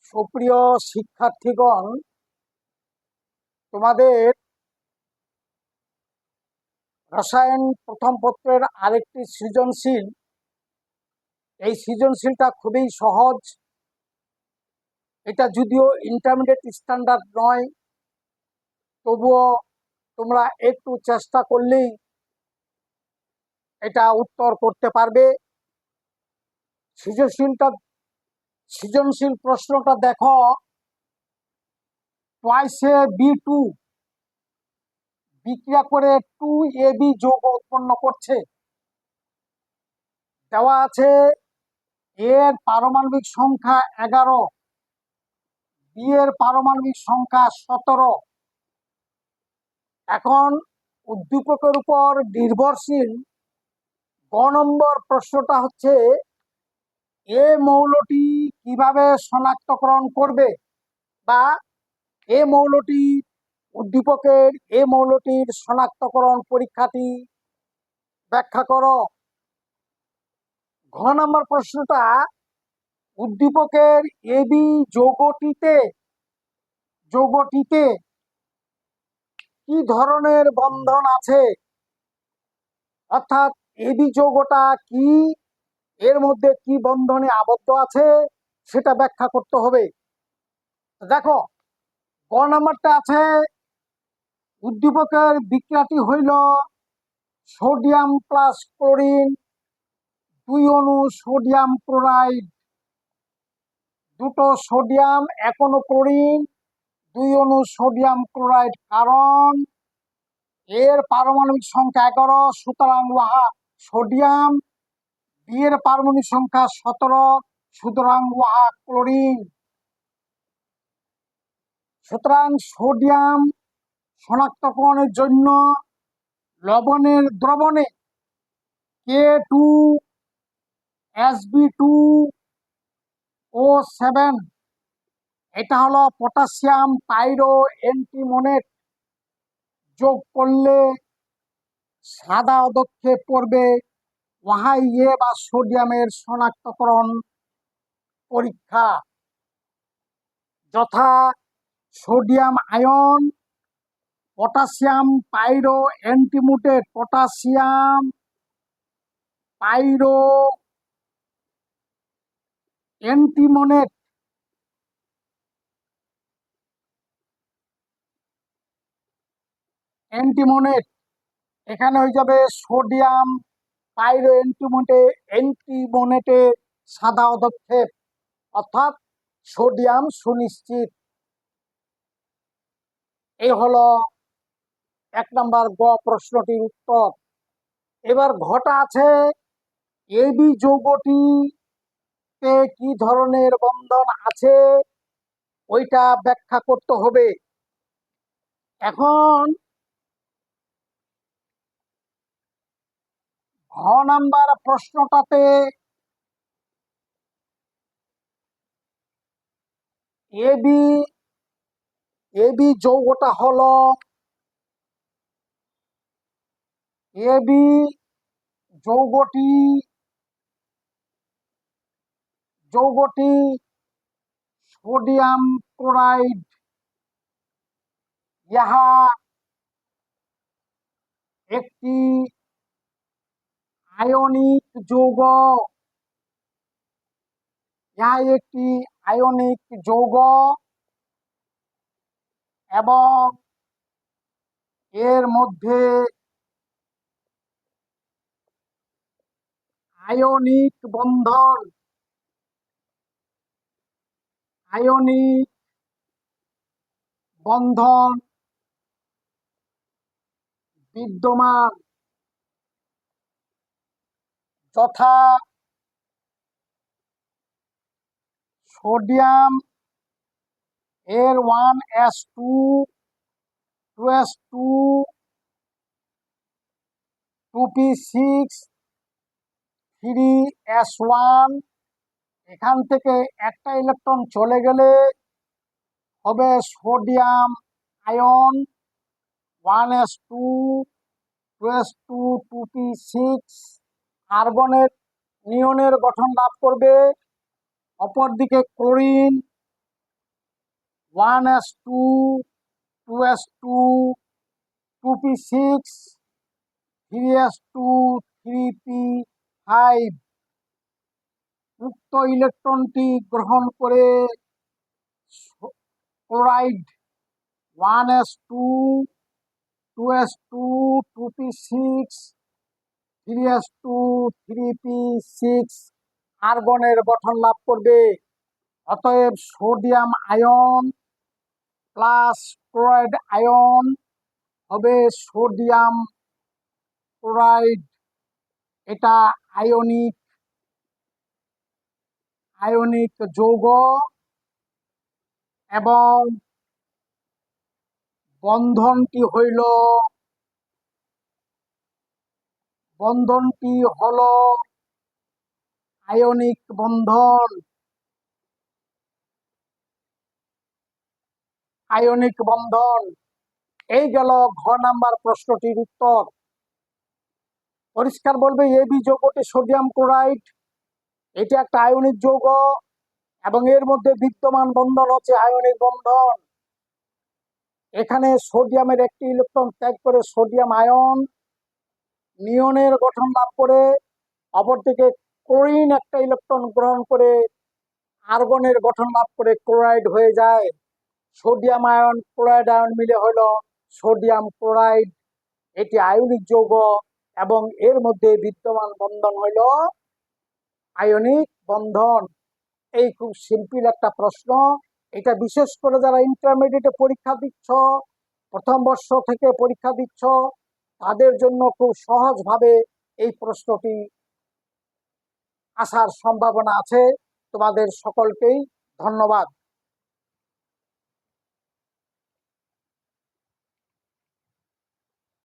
সুপ্রিয় শিক্ষার্থীগণ, তোমাদের রসায়ন প্রথম পত্রের আরেকটি সৃজনশীল। এই সৃজনশীলটা খুবই সহজ। এটা যদিও ইন্টারমিডিয়েট স্ট্যান্ডার্ড নয়, তবুও তোমরা একটু চেষ্টা করলেই এটা উত্তর করতে পারবে। সৃজনশীল প্রশ্নটা দেখো। টুয়াইসে B2 বিক্রিয়া করে 2AB যৌগ উৎপন্ন করছে। দেওয়া আছে এর পারমাণবিক সংখ্যা 11, বি এর পারমাণবিক সংখ্যা 17। এখন উদ্দীপকের উপর নির্ভরশীল গ নম্বর প্রশ্নটা হচ্ছে, এ মৌলটি কিভাবে শনাক্তকরণ করবে, বা এ মৌলটি উদ্দীপকের এ মৌলটির শনাক্তকরণ পরীক্ষাটি ব্যাখ্যা করো। ঘ নম্বর প্রশ্নটা, উদ্দীপকের এবি যৌগটিতে কি ধরনের বন্ধন আছে, অর্থাৎ এবি যৌগটা কি, এর মধ্যে কি বন্ধনে আবদ্ধ আছে সেটা ব্যাখ্যা করতে হবে। দেখো, ক নাম্বারটা আছে, উদ্দীপকের বিক্রিয়াটি হইল সোডিয়াম প্লাস ক্লোরিন, 2 অণু সোডিয়াম ক্লোরাইড, দুটো সোডিয়াম 1 অণু ক্লোরিন, 2 অণু সোডিয়াম ক্লোরাইড, কারণ এর পারমাণবিক সংখ্যা 11, সুতরাং ওয়াহা সোডিয়াম। বি এর পারমাণবিক সংখ্যা 17, সুতরাং ওয়াহা ক্লোরিন। সুতরাং সোডিয়াম শনাক্তকরণের জন্য লবণের দ্রবণে K2SB2O7, এটা হলো পটাশিয়াম পাইরো অ্যান্টিমোনেট, যোগ করলে সাদা পদক্ষেপ পড়বে ওয়াহাই এ বা সোডিয়ামের শনাক্তকরণ পরীক্ষা, যথা সোডিয়াম আয়ন, পটাশিয়াম পাইরো অ্যান্টিমোনেট, পটাশিয়াম পাইরো অ্যান্টিমোনেট, এখানে হয়ে যাবে সোডিয়াম পাইরো অ্যান্টিমোনেটে সাদা পদক্ষেপ, অর্থাৎ সোডিয়াম সুনিশ্চিত। এই হলো 1 নম্বর গ প্রশ্নটির উত্তর। এবার ঘটা আছে, এবি যৌগটিতে কি ধরনের বন্ধন আছে ওইটা ব্যাখ্যা করতে হবে। এখন ঘ নাম্বার প্রশ্নটাতে এবি যৌগটা হলো, এবি যৌগটি সোডিয়াম ক্লোরাইড, ইহা একটি আয়নিক যৌগ, এবং এর মধ্যে আয়নিক বন্ধন বিদ্যমান, যথা সোডিয়াম এর 1s2, 2s2, 2p6, 3s1, এখান থেকে একটা ইলেকট্রন চলে গেলে হবে sodium ion 1s2, 2s2, 2p6, নিয়নের গঠন লাভ করবে। অপরদিকে chlorine 1s2, 2s2, 2p6, 3s2, 3p5। উক্ত ইলেকট্রনটি গ্রহণ করে chloride 1s2, 2s2, 2p6, 3s2, 3p6 আর্গনের গঠন লাভ করবে। অতএব sodium ion plus chloride ion হবে সোডিয়াম ক্লোরাইড। এটা আয়নিক যৌগ এবং বন্ধনটি হলো আয়নিক বন্ধন। এই গেল ঘ নাম্বার প্রশ্নটির উত্তর। পরিষ্কার বলবে এবি যৌগটি সোডিয়াম ক্লোরাইড, এটি একটা আয়নিক যৌগ এবং এর মধ্যে বিদ্যমান বন্ধন হচ্ছে আয়নিক বন্ধন। এখানে সোডিয়ামের একটি ইলেকট্রন ত্যাগ করে সোডিয়াম আয়ন নিয়নের গঠন লাভ করে, অপরদিকে ক্লোরিন একটা ইলেকট্রন গ্রহণ করে আর্গনের গঠন লাভ করে ক্লোরাইড হয়ে যায়। সোডিয়াম আয়ন ক্লোরাইড আয়ন মিলে হলো সোডিয়াম ক্লোরাইড। এটি আয়নিক যৌগ এবং এর মধ্যে বিদ্যমান বন্ধন হইল আয়নিক বন্ধন। এই খুব সিম্পল একটা প্রশ্ন। এটা বিশেষ করে যারা ইন্টারমিডিয়েটে পরীক্ষা দিচ্ছ, প্রথম বর্ষ থেকে পরীক্ষা দিচ্ছ, তাদের জন্য খুব সহজভাবে এই প্রশ্নটি আসার সম্ভাবনা আছে। তোমাদের সকলকেই ধন্যবাদ।